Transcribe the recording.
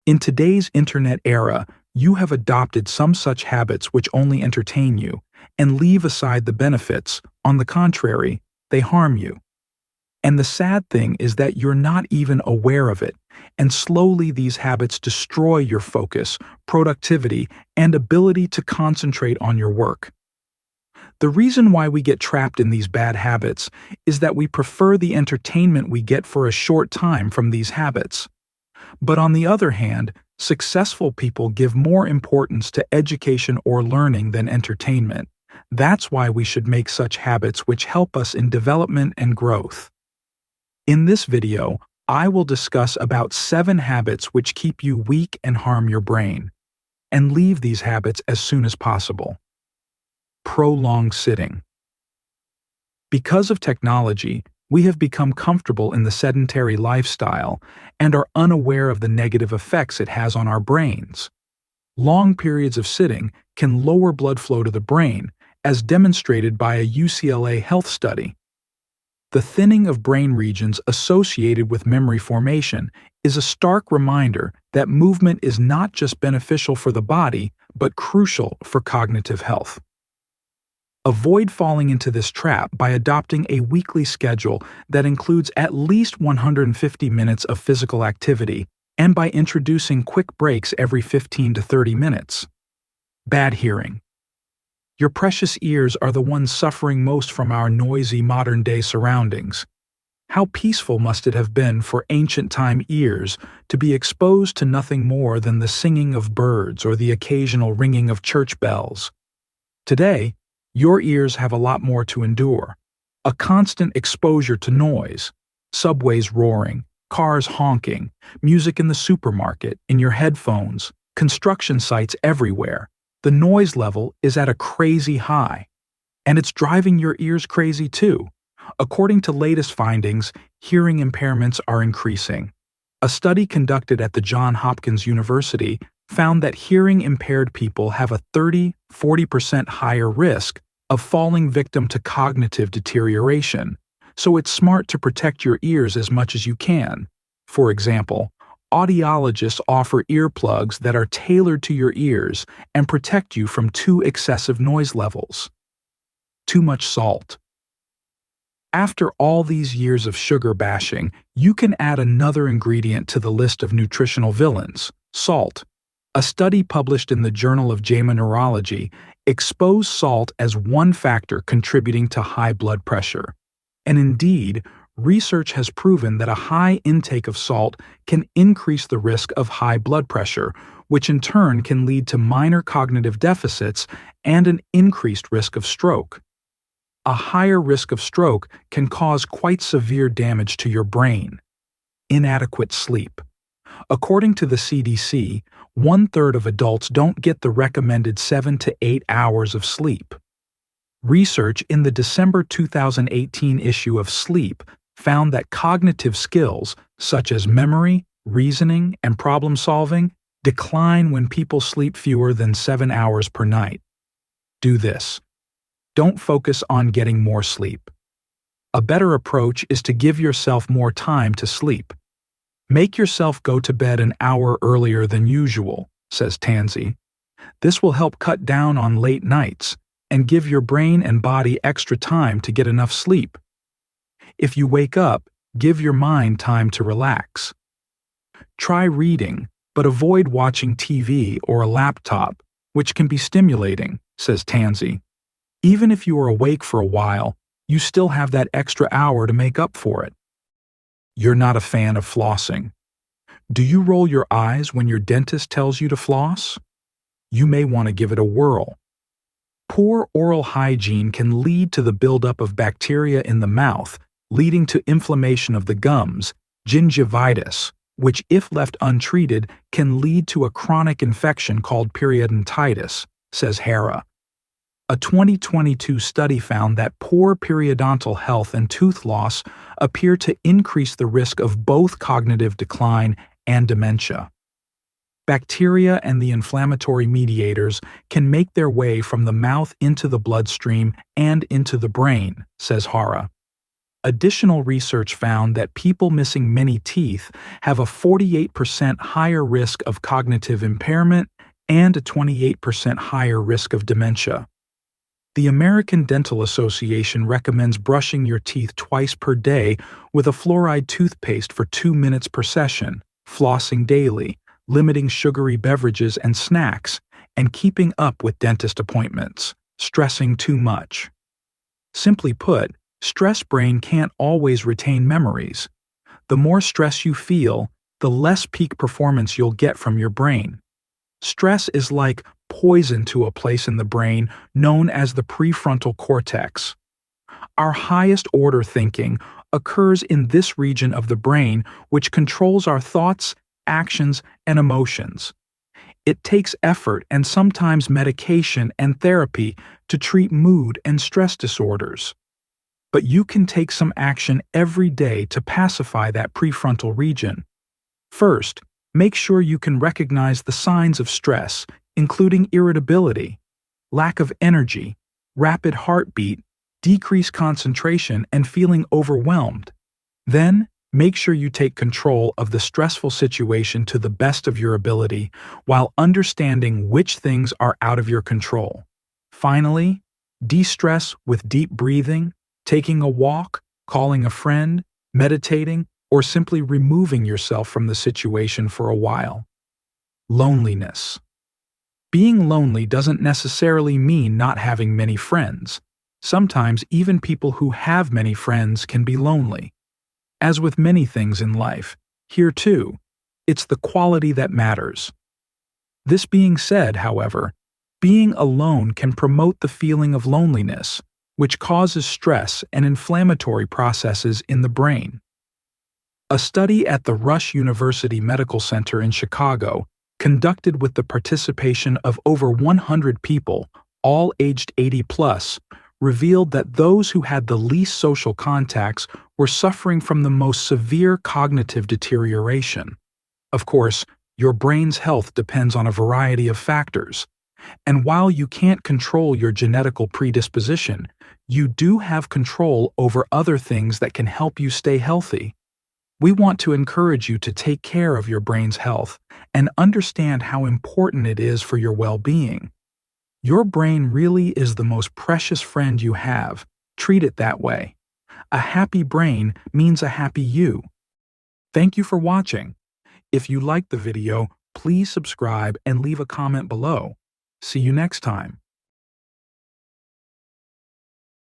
In today's internet era, you have adopted some such habits which only entertain you and leave aside the benefits. On the contrary, they harm you. And the sad thing is that you're not even aware of it, and slowly these habits destroy your focus, productivity, and ability to concentrate on your work. The reason why we get trapped in these bad habits is that we prefer the entertainment we get for a short time from these habits. But on the other hand, successful people give more importance to education or learning than entertainment. That's why we should make such habits which help us in development and growth. In this video, I will discuss about 7 habits which keep you weak and harm your brain, and leave these habits as soon as possible. Prolonged sitting. Because of technology, we have become comfortable in the sedentary lifestyle and are unaware of the negative effects it has on our brains. Long periods of sitting can lower blood flow to the brain, as demonstrated by a UCLA health study. The thinning of brain regions associated with memory formation is a stark reminder that movement is not just beneficial for the body, but crucial for cognitive health. Avoid falling into this trap by adopting a weekly schedule that includes at least 150 minutes of physical activity and by introducing quick breaks every 15 to 30 minutes. Bad hearing. Your precious ears are the ones suffering most from our noisy modern-day surroundings. How peaceful must it have been for ancient-time ears to be exposed to nothing more than the singing of birds or the occasional ringing of church bells. Today, your ears have a lot more to endure. A constant exposure to noise, subways roaring, cars honking, music in the supermarket, in your headphones, construction sites everywhere. The noise level is at a crazy high. And it's driving your ears crazy too. According to latest findings, hearing impairments are increasing. A study conducted at the Johns Hopkins University found that hearing-impaired people have a 30–40% higher risk of falling victim to cognitive deterioration, so it's smart to protect your ears as much as you can. For example, audiologists offer earplugs that are tailored to your ears and protect you from too excessive noise levels. Too much salt. After all these years of sugar bashing, you can add another ingredient to the list of nutritional villains: salt. A study published in the Journal of JAMA Neurology exposed salt as one factor contributing to high blood pressure. And indeed, research has proven that a high intake of salt can increase the risk of high blood pressure, which in turn can lead to minor cognitive deficits and an increased risk of stroke. A higher risk of stroke can cause quite severe damage to your brain. Inadequate sleep. According to the CDC, 1/3 of adults don't get the recommended 7 to 8 hours of sleep. Research in the December 2018 issue of Sleep found that cognitive skills, such as memory, reasoning, and problem-solving, decline when people sleep fewer than 7 hours per night. Do this. Don't focus on getting more sleep. A better approach is to give yourself more time to sleep. Make yourself go to bed an hour earlier than usual, says Tansey. This will help cut down on late nights and give your brain and body extra time to get enough sleep. If you wake up, give your mind time to relax. Try reading, but avoid watching TV or a laptop, which can be stimulating, says Tansey. Even if you are awake for a while, you still have that extra hour to make up for it. You're not a fan of flossing. Do you roll your eyes when your dentist tells you to floss? You may want to give it a whirl. Poor oral hygiene can lead to the buildup of bacteria in the mouth, leading to inflammation of the gums, gingivitis, which, if left untreated, can lead to a chronic infection called periodontitis, says Hara. A 2022 study found that poor periodontal health and tooth loss appear to increase the risk of both cognitive decline and dementia. Bacteria and the inflammatory mediators can make their way from the mouth into the bloodstream and into the brain, says Hara. Additional research found that people missing many teeth have a 48% higher risk of cognitive impairment and a 28% higher risk of dementia. The American Dental Association recommends brushing your teeth twice per day with a fluoride toothpaste for 2 minutes per session, flossing daily, limiting sugary beverages and snacks, and keeping up with dentist appointments, stressing too much. Simply put, stressed brain can't always retain memories. The more stress you feel, the less peak performance you'll get from your brain. Stress is like poison to a place in the brain known as the prefrontal cortex. Our highest order thinking occurs in this region of the brain, which controls our thoughts, actions, and emotions. It takes effort and sometimes medication and therapy to treat mood and stress disorders. But you can take some action every day to pacify that prefrontal region. First, make sure you can recognize the signs of stress, including irritability, lack of energy, rapid heartbeat, decreased concentration, and feeling overwhelmed. Then, make sure you take control of the stressful situation to the best of your ability while understanding which things are out of your control. Finally, de-stress with deep breathing, taking a walk, calling a friend, meditating, or simply removing yourself from the situation for a while. Loneliness. Being lonely doesn't necessarily mean not having many friends. Sometimes even people who have many friends can be lonely. As with many things in life, here too, it's the quality that matters. This being said, however, being alone can promote the feeling of loneliness, which causes stress and inflammatory processes in the brain. A study at the Rush University Medical Center in Chicago, conducted with the participation of over 100 people, all aged 80+, revealed that those who had the least social contacts were suffering from the most severe cognitive deterioration. Of course, your brain's health depends on a variety of factors, and while you can't control your genetical predisposition, you do have control over other things that can help you stay healthy. We want to encourage you to take care of your brain's health and understand how important it is for your well-being. Your brain really is the most precious friend you have. Treat it that way. A happy brain means a happy you. Thank you for watching. If you liked the video, please subscribe and leave a comment below. See you next time.